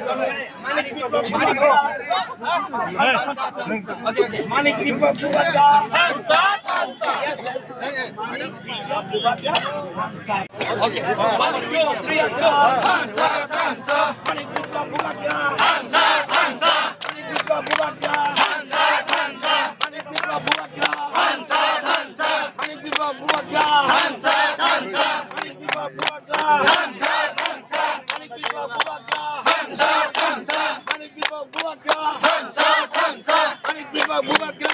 Manik Biplop Bubaga. Okay, 1, 2, 3 and go. Manik Biplop Bubaga. Manik Biplop Bubaga. Manik Biplop Bubaga. Manik Biplop Bubaga. Manik Biplop Bubaga. Manik Biplop Bubaga. Manik Biplop Bubaga. Manik Biplop Bubaga.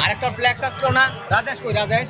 আরেকটা flag আসলো না রাজেশ কই রাজেশ